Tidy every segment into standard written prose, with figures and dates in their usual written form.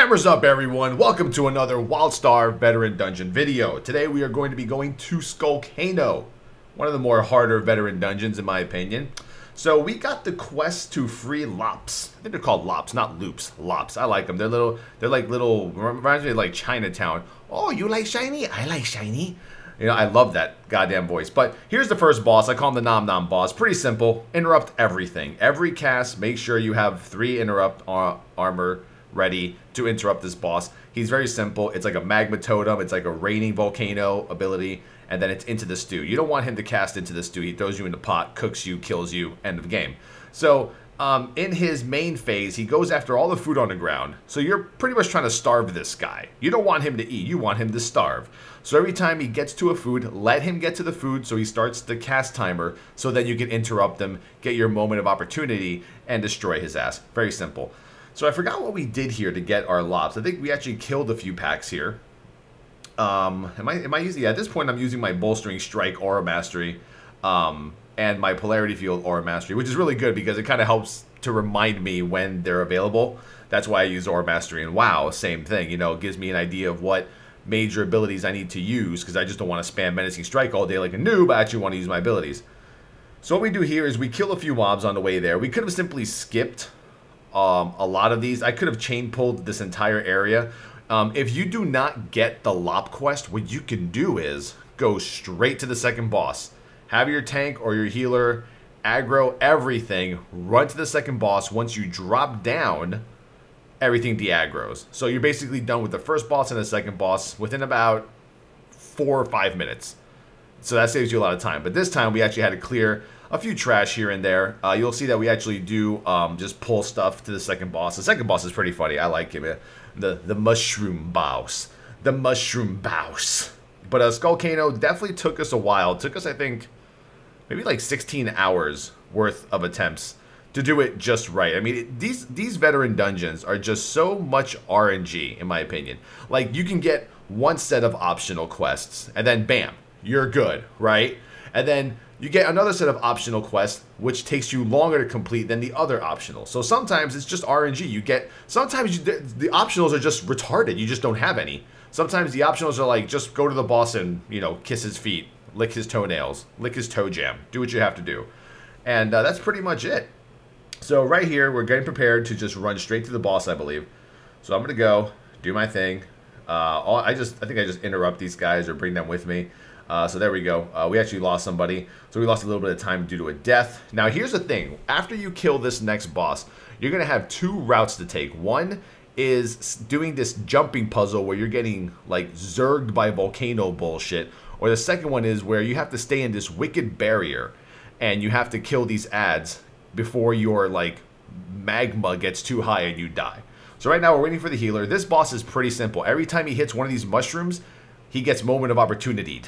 Cameras up, everyone. Welcome to another WildStar Veteran Dungeon video. Today we are going to be going to Skullcano, one of the more harder veteran dungeons in my opinion. So we got the quest to free lops. I think they're called lops, not loops. Lops. I like them. They're like little, reminds me of like Chinatown. Oh, you like shiny? I like shiny. You know, I love that goddamn voice. But here's the first boss. I call him the Nom Nom boss. Pretty simple. Interrupt everything. Every cast, make sure you have 3 interrupt armor ready to interrupt this boss. He's very simple. It's like a magma totem. It's like a raining volcano ability. And then it's into the stew. You don't want him to cast into the stew. He throws you in the pot, cooks you, kills you, end of game. So in his main phase, he goes after all the food on the ground. So you're pretty much trying to starve this guy. You don't want him to eat. You want him to starve. So every time he gets to a food, let him get to the food so he starts the cast timer. So then you can interrupt him, get your moment of opportunity, and destroy his ass. Very simple. So I forgot what we did here to get our lops. I think we actually killed a few packs here. Am I using? Yeah, at this point I'm using my bolstering strike aura mastery, and my polarity field aura mastery, which is really good because it kind of helps to remind me when they're available. That's why I use aura mastery. And WoW, same thing. You know, it gives me an idea of what major abilities I need to use because I just don't want to spam menacing strike all day like a noob. I actually want to use my abilities. So what we do here is we kill a few mobs on the way there. We could have simply skipped a lot of these. I could have chain pulled this entire area. If you do not get the Lop quest, what you can do is go straight to the second boss. Have your tank or your healer aggro everything, run to the second boss. Once you drop down, everything de-aggros. So you're basically done with the first boss and the second boss within about 4 or 5 minutes. So that saves you a lot of time. But this time we actually had to clear a few trash here and there. You'll see that we actually do just pull stuff to the second boss. The second boss is pretty funny. I like him. The mushroom boss. The mushroom boss. But Skullcano definitely took us a while. It took us, I think, maybe like 16 hours worth of attempts to do it just right. I mean, these veteran dungeons are just so much RNG, in my opinion. Like, you can get one set of optional quests, and then bam, you're good, right? And then you get another set of optional quests, which takes you longer to complete than the other optional. So sometimes it's just RNG. You get, sometimes the optionals are just retarded. You just don't have any. Sometimes the optionals are like, just go to the boss and, you know, kiss his feet, lick his toenails, lick his toe jam. Do what you have to do. And that's pretty much it. So right here, we're getting prepared to just run straight to the boss, I believe. So I'm going to go, do my thing. I think I just interrupt these guys or bring them with me. So there we go. We actually lost somebody. So we lost a little bit of time due to a death. Now here's the thing. After you kill this next boss, you're going to have 2 routes to take. One is doing this jumping puzzle where you're getting like zerged by volcano bullshit. Or the second one is where you have to stay in this wicked barrier. And you have to kill these ads before your like magma gets too high and you die. So right now we're waiting for the healer. This boss is pretty simple. Every time he hits one of these mushrooms, he gets moment of opportunity.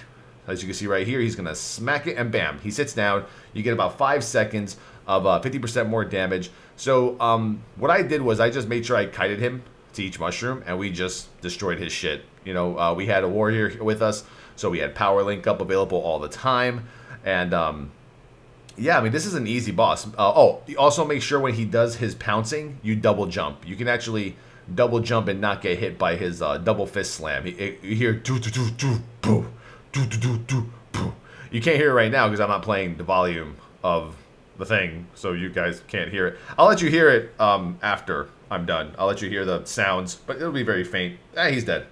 As you can see right here, he's going to smack it and bam, he sits down. You get about 5 seconds of 50% more damage. So what I did was I just made sure I kited him to each mushroom and we just destroyed his shit. You know, we had a warrior with us, so we had power link up available all the time. And yeah, I mean, this is an easy boss. Oh, also make sure when he does his pouncing, you double jump. You can actually double jump and not get hit by his double fist slam. You hear do do do do boo. You can't hear it right now because I'm not playing the volume of the thing, so you guys can't hear it. I'll let you hear it after I'm done. I'll let you hear the sounds, but it'll be very faint. He's dead.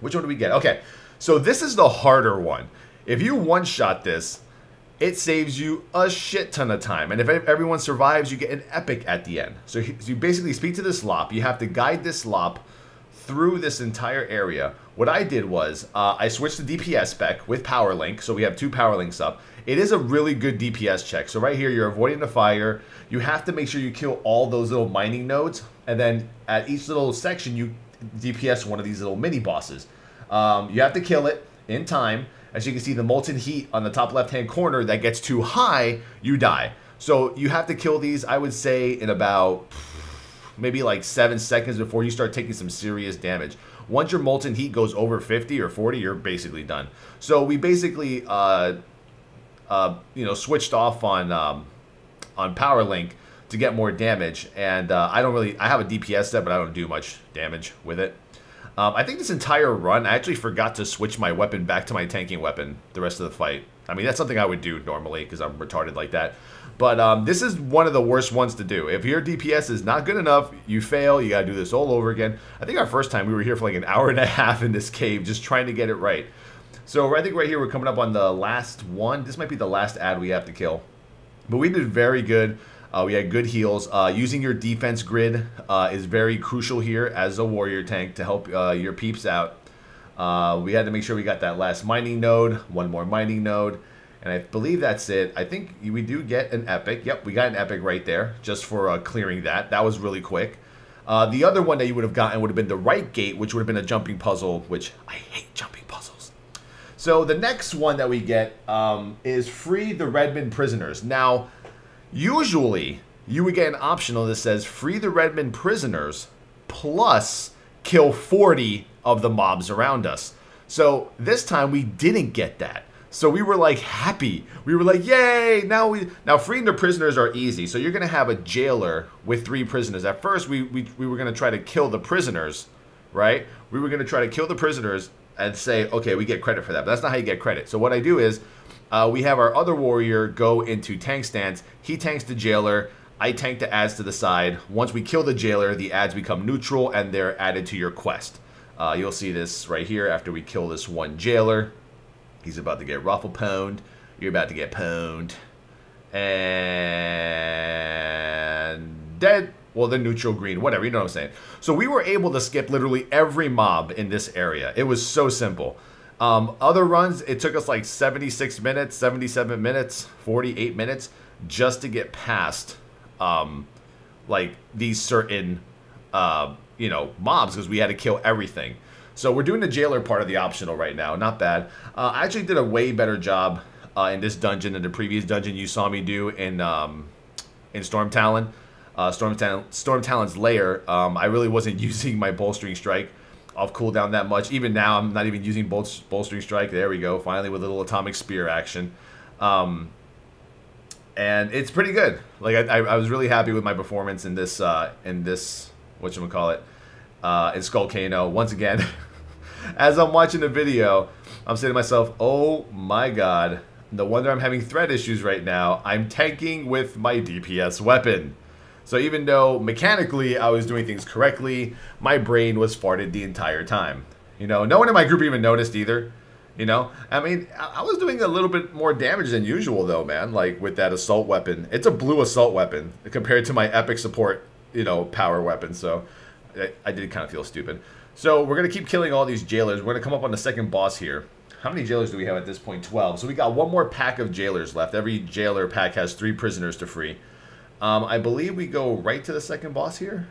Which one do we get? Okay, so this is the harder one. If you one-shot this, it saves you a shit ton of time. And if everyone survives, you get an epic at the end. So you basically speak to this lop. You have to guide this lop through this entire area. What I did was I switched to DPS spec with power link, so we have 2 power links up. It is a really good DPS check. So right here, you're avoiding the fire. You have to make sure you kill all those little mining nodes, and then at each little section, you DPS one of these little mini bosses. You have to kill it in time. As you can see, the molten heat on the top left-hand corner that gets too high, you die. So you have to kill these, I would say, in about maybe like 7 seconds before you start taking some serious damage. Once your molten heat goes over 50 or 40, you're basically done. So we basically, you know, switched off on power link to get more damage. And I have a DPS set, but I don't do much damage with it. I think this entire run, I actually forgot to switch my weapon back to my tanking weapon the rest of the fight. I mean, that's something I would do normally because I'm retarded like that. But this is one of the worst ones to do. If your DPS is not good enough, you fail. You got to do this all over again. I think our first time we were here for like an hour and a half in this cave just trying to get it right. So I think right here we're coming up on the last one. This might be the last ad we have to kill. But we did very good. We had good heals. Using your defense grid is very crucial here as a warrior tank to help your peeps out. We had to make sure we got that last mining node, one more mining node, and I believe that's it. I think we do get an epic. Yep, we got an epic right there just for clearing that. That was really quick. The other one that you would have gotten would have been the right gate, which would have been a jumping puzzle, which I hate jumping puzzles. So the next one that we get is free the Redmond prisoners. Now, usually, you would get an optional that says free the Redmond prisoners plus kill 40 of the mobs around us. So this time we didn't get that. So we were like happy. We were like, yay! Now freeing the prisoners are easy. So you're gonna have a jailer with 3 prisoners. At first we were gonna try to kill the prisoners, right? We were gonna try to kill the prisoners and say, okay, we get credit for that. But that's not how you get credit. So what I do is we have our other warrior go into tank stance. He tanks the jailer. I tank the ads to the side. Once we kill the jailer, the ads become neutral and they're added to your quest. You'll see this right here after we kill this one jailer. He's about to get ruffle pwned. You're about to get pwned. And dead. Well, the neutral green, whatever, you know what I'm saying. So we were able to skip literally every mob in this area. It was so simple. Other runs, it took us like 76 minutes, 77 minutes, 48 minutes just to get past like these certain you know, mobs because we had to kill everything. So we're doing the jailer part of the optional right now. Not bad. I actually did a way better job in this dungeon than the previous dungeon you saw me do in Storm Talon. Storm Talon's lair. I really wasn't using my bolstering strike off cooldown that much. Even now, I'm not even using bolstering strike. There we go. Finally, with a little atomic spear action. And it's pretty good. Like I was really happy with my performance in this whatchamacallit, in Skullcano. Once again, as I'm watching the video, I'm saying to myself, oh my god, no wonder I'm having thread issues right now. I'm tanking with my DPS weapon. So even though mechanically I was doing things correctly, my brain was farted the entire time. You know, no one in my group even noticed either. You know, I mean, I was doing a little bit more damage than usual though, man, like with that assault weapon. It's a blue assault weapon compared to my epic support, you know, power weapon. So I did kind of feel stupid. So we're going to keep killing all these jailers. We're going to come up on the second boss here. How many jailers do we have at this point? 12. So we got one more pack of jailers left. Every jailer pack has 3 prisoners to free. I believe we go right to the second boss here.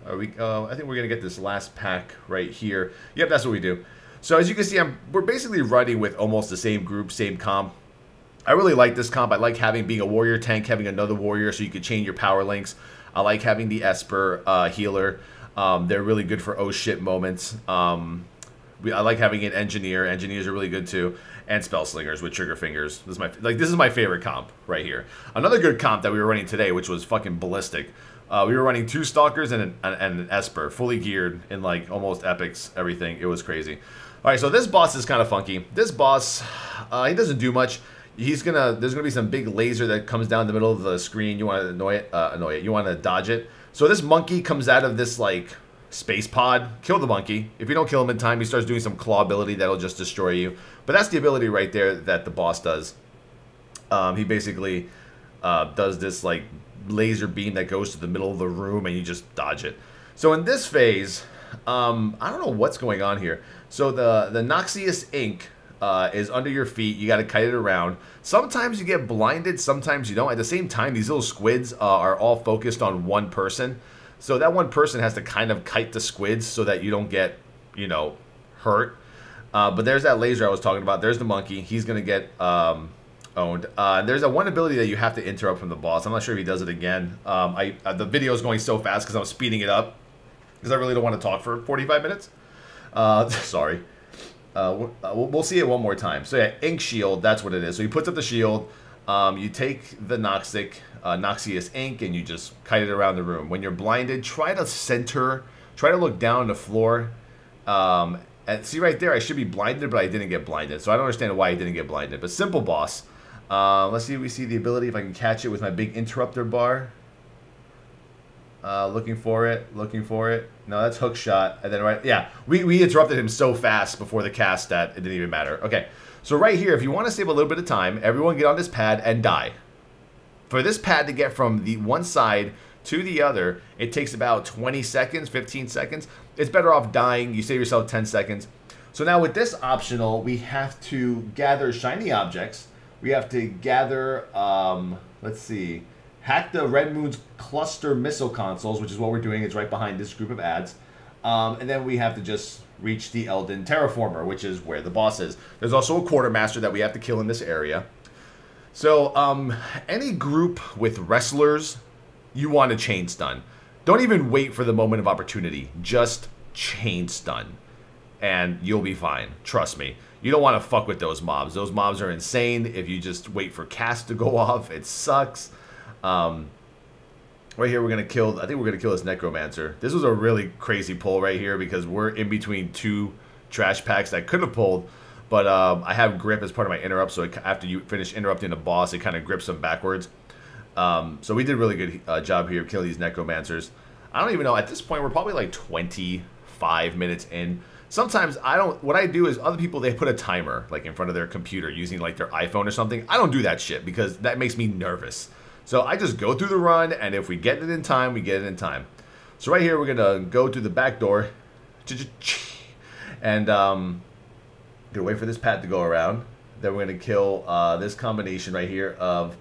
I think we're going to get this last pack right here. Yep, that's what we do. So as you can see, we're basically running with almost the same group, same comp. I really like this comp. I like being a warrior tank, having another warrior so you can chain your power links. I like having the Esper healer. They're really good for oh shit moments. I like having an engineer. Engineers are really good too. And spell slingers with trigger fingers. This is my favorite comp right here. Another good comp that we were running today, which was fucking ballistic. We were running 2 stalkers and an Esper, fully geared in like almost epics, everything. It was crazy. All right, so this boss is kind of funky. This boss, he doesn't do much. There's gonna be some big laser that comes down the middle of the screen. You want to annoy it. You want to dodge it. So this monkey comes out of this like space pod. Kill the monkey. If you don't kill him in time, he starts doing some claw ability that'll just destroy you. But that's the ability right there that the boss does. He basically does this like laser beam that goes to the middle of the room and you just dodge it. So in this phase, I don't know what's going on here. So the Noxious ink is under your feet. You got to kite it around. Sometimes you get blinded, sometimes you don't. At the same time, these little squids are all focused on one person. So that one person has to kind of kite the squids so that you don't get, you know, hurt. But there's that laser I was talking about. There's the monkey. He's going to get owned. There's one ability that you have to interrupt from the boss. I'm not sure if he does it again. The video is going so fast because I'm speeding it up because I really don't want to talk for 45 minutes. Sorry. We'll see it one more time. So yeah, ink shield, that's what it is. So he puts up the shield. You take the Noxious ink and you just kite it around the room. When you're blinded, try to look down the floor. And see right there, I should be blinded, but I didn't get blinded. So I don't understand why I didn't get blinded. But simple boss. Let's see if we see the ability, if I can catch it with my big interrupter bar. Looking for it. No, that's hook shot. And then yeah, we interrupted him so fast before the cast that it didn't even matter. Okay, so right here, if you want to save a little bit of time, everyone get on this pad and die. For this pad to get from the one side to the other, it takes about 20 seconds, 15 seconds. It's better off dying. You save yourself 10 seconds. So now with this optional, we have to gather shiny objects. We have to gather, let's see, hack the Red Moon's cluster missile consoles, which is what we're doing. It's right behind this group of ads. And then we have to just reach the Elden Terraformer, which is where the boss is. There's also a Quartermaster that we have to kill in this area. So any group with wrestlers, you want to chain stun. Don't even wait for the moment of opportunity. Just chain stun. And you'll be fine. Trust me. You don't want to fuck with those mobs. Those mobs are insane. If you just wait for cast to go off, it sucks. Right here, we're going to kill... I think we're going to kill this Necromancer. This was a really crazy pull right here because we're in between two trash packs that could have pulled. But I have grip as part of my interrupt, so after you finish interrupting the boss, it kind of grips them backwards. So we did a really good job here of killing these Necromancers. I don't even know. At this point, we're probably like 25 minutes in. Sometimes what I do is other people, they put a timer like in front of their computer using like their iPhone or something. I don't do that shit because that makes me nervous. So I just go through the run, and if we get it in time, we get it in time. So right here, we're going to go through the back door. And gonna wait for this pad to go around. Then we're going to kill this combination right here of...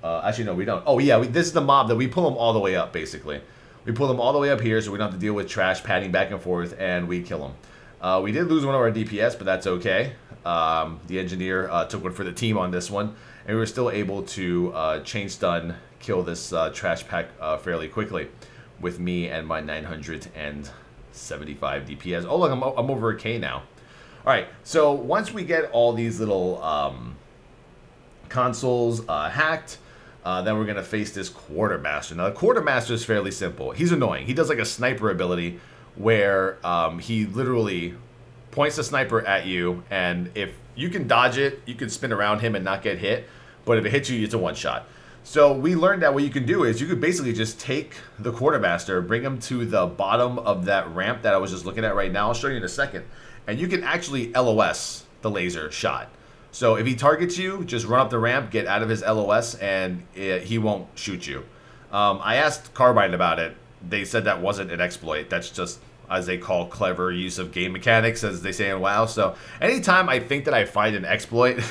actually, no, we don't. Oh, yeah, this is the mob that we pull them all the way up, basically. We pull them all the way up here so we don't have to deal with trash padding back and forth, and we kill them. We did lose one of our DPS, but that's okay. The engineer took one for the team on this one, and we were still able to chain stun kill this trash pack fairly quickly with me and my 975 DPS. Oh, look, I'm over a K now. All right, so once we get all these little consoles hacked, then we're going to face this Quartermaster. Now, the Quartermaster is fairly simple. He's annoying. He does like a sniper ability where he literally points the sniper at you, and if you can dodge it, you can spin around him and not get hit, but if it hits you, it's a one-shot. So we learned that what you can do is you could basically just take the Quartermaster, bring him to the bottom of that ramp that I was just looking at right now. I'll show you in a second. And you can actually LOS the laser shot. So if he targets you, just run up the ramp, get out of his LOS, and he won't shoot you. I asked Carbine about it. They said that wasn't an exploit. That's just, as they call, clever use of game mechanics, as they say in WoW. So anytime I think that I find an exploit,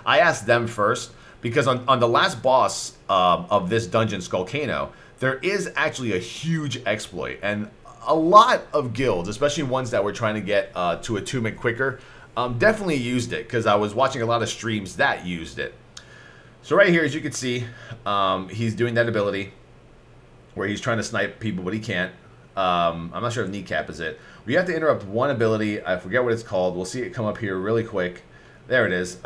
I ask them first. Because on the last boss of this dungeon, Skullcano, there is actually a huge exploit. And a lot of guilds, especially ones that were trying to get to attunement quicker, definitely used it. Because I was watching a lot of streams that used it. So right here, as you can see, he's doing that ability where he's trying to snipe people, but he can't. I'm not sure if kneecap is it. We have to interrupt one ability. I forget what it's called. We'll see it come up here really quick. There it is.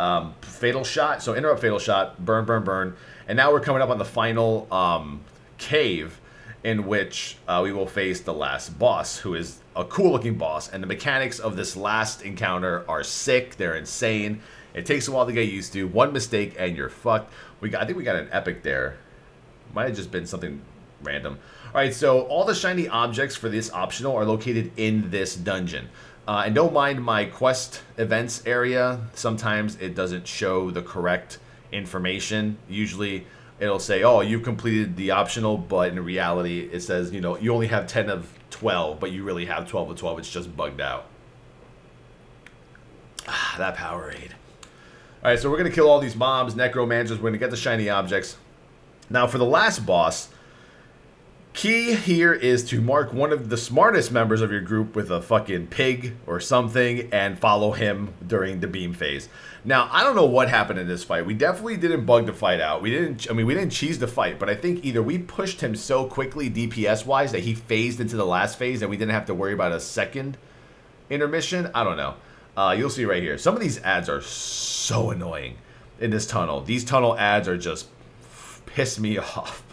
Fatal shot. So interrupt fatal shot. Burn, burn, burn. And now we're coming up on the final cave in which we will face the last boss, who is a cool looking boss. And the mechanics of this last encounter are sick. They're insane. It takes a while to get used to. One mistake and you're fucked. I think we got an epic there. Might have just been something random. Alright, so all the shiny objects for this optional are located in this dungeon. And don't mind my quest events area. Sometimes it doesn't show the correct information. Usually it'll say, oh, you completed the optional, but in reality it says, you know, you only have 10 of 12, but you really have 12 of 12. It's just bugged out. Ah, that Powerade. Alright, so we're going to kill all these mobs, necromancers. We're going to get the shiny objects. Now for the last boss, key here is to mark one of the smartest members of your group with a fucking pig or something and follow him during the beam phase. Now, I don't know what happened in this fight. We definitely didn't bug the fight out. We didn't cheese the fight, but I think either we pushed him so quickly DPS-wise that he phased into the last phase and we didn't have to worry about a second intermission. I don't know. You'll see right here. Some of these ads are so annoying. in this tunnel. These tunnel ads are just piss me off.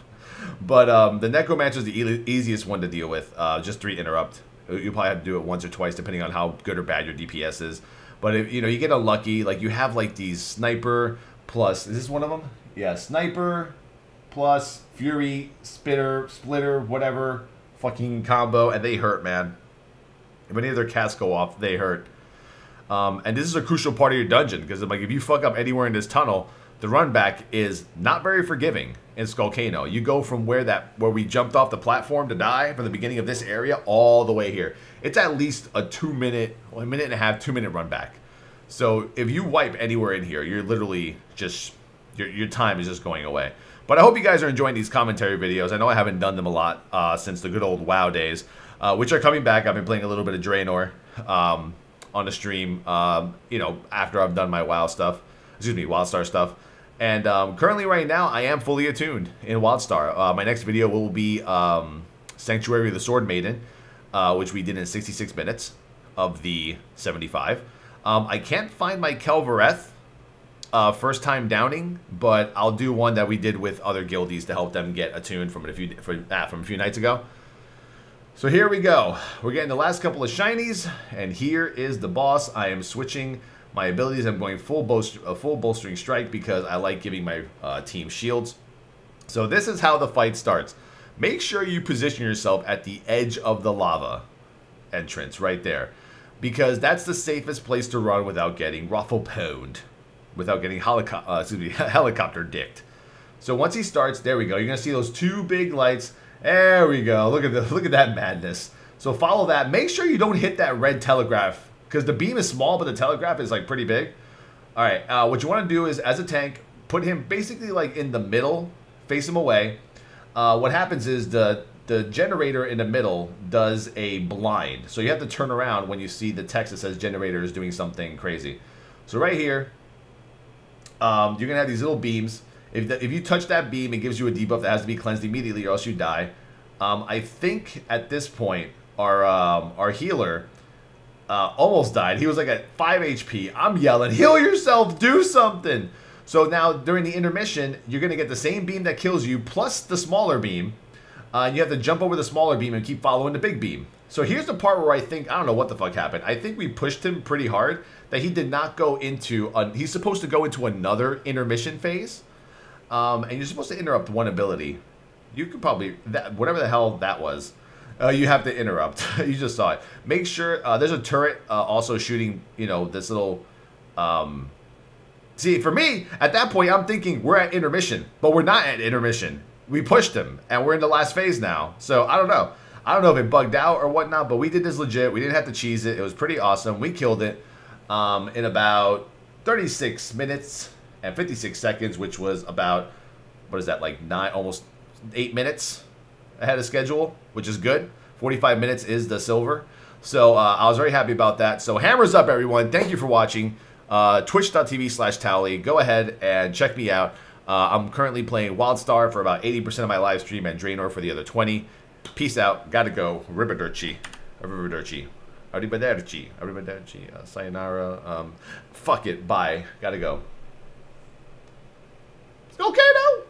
But the Necromancer is the easiest one to deal with. Just 3 interrupt. You probably have to do it once or twice depending on how good or bad your DPS is. But if, you know, you get unlucky, like you have like these sniper plus, is this one of them? Yeah, sniper plus fury, splitter, whatever fucking combo, and they hurt, man. If any of their casts go off, they hurt. And this is a crucial part of your dungeon because like if you fuck up anywhere in this tunnel, the run back is not very forgiving in Skullcano. You go from where we jumped off the platform to die from the beginning of this area all the way here. It's at least a 2 minute, well, a minute and a half, 2 minute run back. So if you wipe anywhere in here, you're literally just, your time is just going away. But I hope you guys are enjoying these commentary videos. I know I haven't done them a lot since the good old WoW days, which are coming back. I've been playing a little bit of Draenor on the stream, you know, after I've done my WoW stuff. Excuse me, WildStar stuff. And currently right now, I am fully attuned in WildStar. My next video will be Sanctuary of the Sword Maiden, which we did in 66 minutes of the 75. I can't find my Kel'Vareth first time downing, but I'll do one that we did with other guildies to help them get attuned from a few nights ago. So here we go. We're getting the last couple of shinies, and here is the boss. I am switching my abilities. I'm going full bolstering strike because I like giving my team shields. So this is how the fight starts. Make sure you position yourself at the edge of the lava entrance right there, because that's the safest place to run without getting ruffle-pwned, without getting helicopter dicked. So once he starts, there we go. You're gonna see those 2 big lights. There we go. Look at that madness. So follow that. Make sure you don't hit that red telegraph, because the beam is small, but the telegraph is like pretty big. All right, what you want to do is, as a tank, put him basically like in the middle, face him away. What happens is the generator in the middle does a blind, so you have to turn around when you see the text that says generator is doing something crazy. So right here, you're gonna have these little beams. If you touch that beam, it gives you a debuff that has to be cleansed immediately, or else you die. I think at this point, our healer almost died. He was like at 5 HP. I'm yelling, heal yourself, do something. So now during the intermission, you're going to get the same beam that kills you plus the smaller beam. And you have to jump over the smaller beam and keep following the big beam. So here's the part where I think, I don't know what the fuck happened. I think we pushed him pretty hard that he did not go into, he's supposed to go into another intermission phase. And you're supposed to interrupt one ability. You could probably, whatever the hell that was, you have to interrupt. You just saw it. Make sure, there's a turret also shooting, you know, this little, see, for me, at that point, I'm thinking we're at intermission, but we're not at intermission. We pushed him, and we're in the last phase now. So, I don't know. I don't know if it bugged out or whatnot, but we did this legit. We didn't have to cheese it. It was pretty awesome. We killed it in about 36 minutes and 56 seconds, which was about, what is that, like almost 8 minutes ahead of schedule, which is good. 45 minutes is the silver. So I was very happy about that. So hammers up, everyone. Thank you for watching. Twitch.tv/Towelliee. Go ahead and check me out. I'm currently playing WildStar for about 80% of my live stream and Draenor for the other 20. Peace out. Gotta go. Arrivederci. Arrivederci. Arrivederci. Arrivederci. Sayonara. Fuck it. Bye. Gotta go. Skullcano!